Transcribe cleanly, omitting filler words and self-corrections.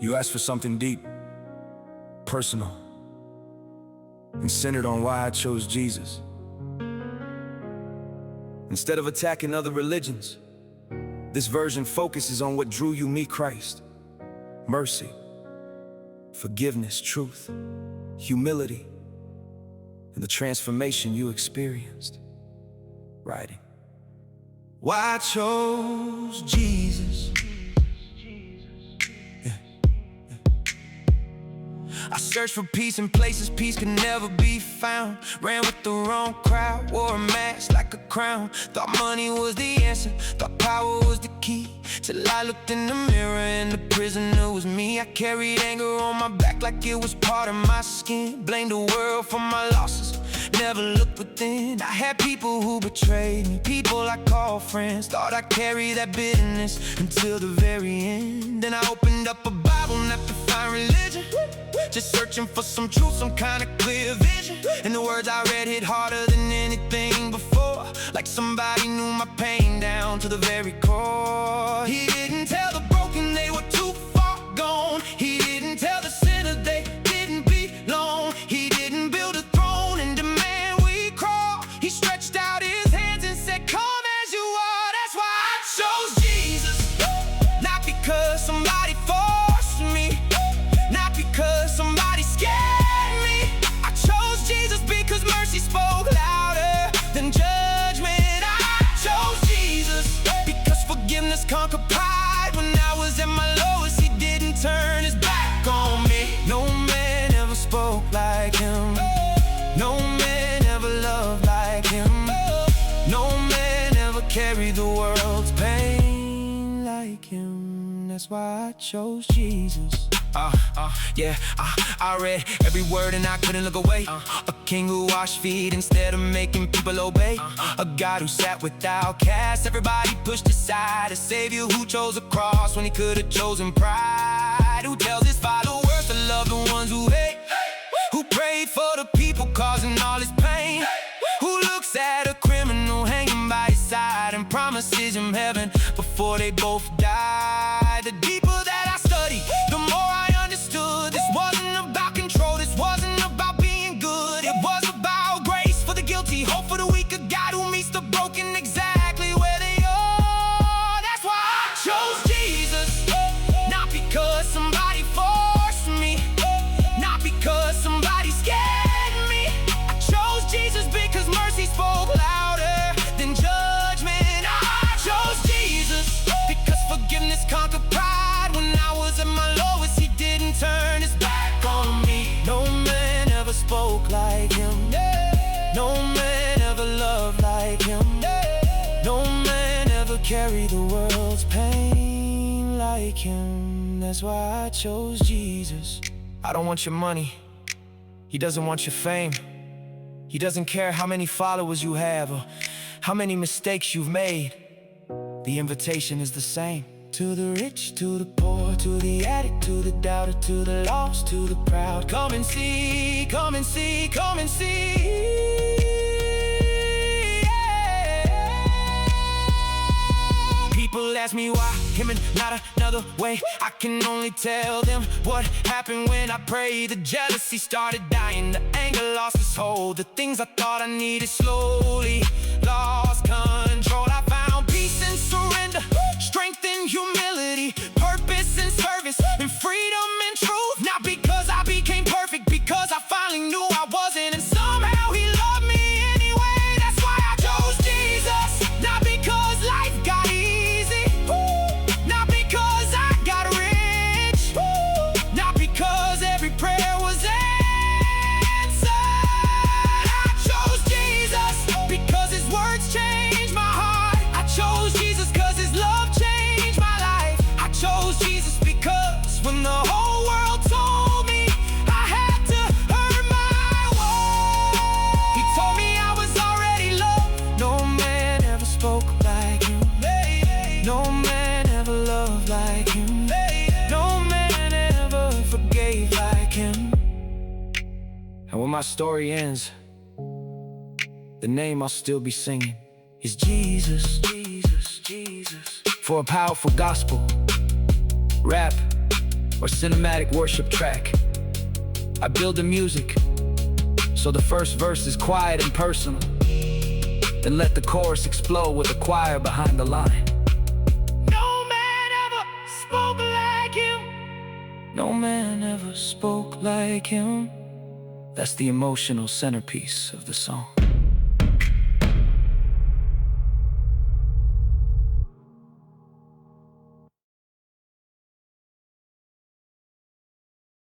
You asked for something deep, personal, and centered on why I chose Jesus. Instead of attacking other religions, this version focuses on what drew you, me, Christ. Mercy, forgiveness, truth, humility, and the transformation you experienced. Writing why I chose Jesus. I searched for peace in places peace could never be found. Ran with the wrong crowd, wore a mask like a crown. Thought money was the answer, thought power was the key. Till I looked in the mirror and the prisoner was me. I carried anger on my back like it was part of my skin. Blamed the world for my losses, never looked within. I had people who betrayed me, people I called friends. Thought I'd carry that bitterness until the very end. Then I opened up a Bible not to find religion, just searching for some truth, some kind of clear vision. And the words I read hit harder than anything before, like somebody knew my pain down to the very core. He didn't tell the broken they were too far gone. He didn't tell the sinner they didn't belong. He didn't build a throne and demand we crawl. He stretched out his hands and said, come as you are. That's why I chose Jesus. Not because somebody forced me, not because somebody scared me. I chose Jesus because mercy spoke louder than judgment. I chose Jesus because forgiveness conquered pride. When I was at my lowest, he didn't turn his back on me. No man ever spoke like him, no man ever loved like him, no man ever carried the world's pain like him. That's why I chose Jesus. I read every word and I couldn't look away. A king who washed feet instead of making people obey. A God who sat with outcasts, everybody pushed aside. A savior who chose a cross when he could have chosen pride. Who tells his followers to love the ones who hate. Who prayed for the people causing all his pain. Who looks at a criminal hanging by his side and promises him heaven before they both die. The deeper that I study, the more I understood. This wasn't about control, this wasn't about being good. It was about grace for the guilty, hope for the weak. A God who meets the broken exactly where they are. That's why I chose Jesus. Not because somebody forced me, not because somebody scared me. I chose Jesus because mercy spoke louder than judgment. I chose Jesus because forgiveness conquered pride. When I was at my lowest, he didn't turn his back on me. No man ever spoke like him, no man ever loved like him, no man ever carried the world's pain like him. That's why I chose Jesus. I don't want your money, he doesn't want your fame. He doesn't care how many followers you have or how many mistakes you've made. The invitation is the same. To the rich, to the poor, to the addict, to the doubter, to the lost, to the proud. Come and see, come and see, come and see. People ask me why him and not another way. I can only tell them what happened when I prayed. The jealousy started dying, the anger lost its hold. The things I thought I needed slowly lost control. I found peace and surrender, strength and humility, purpose and service, and freedom and truth. Not because I became perfect, because I finally knew I wasn't, and somehow he loved me anyway. That's why I chose Jesus. Not because life got easy, not because I got rich, not because every prayer was answered. I chose Jesus because his words changed my heart. I chose Jesus because his love changed my life. I chose Jesus because when the whole world told me I had to earn my worth, he told me I was already loved. No man ever spoke like him, no man ever loved like him, no man ever forgave like him. And when my story ends, the name I'll still be singing is Jesus, Jesus, Jesus. For a powerful gospel, rap, or cinematic worship track. I build the music so the first verse is quiet and personal, then let the chorus explode with a choir behind the line. No man ever spoke like him. No man ever spoke like him. That's the emotional centerpiece of the song.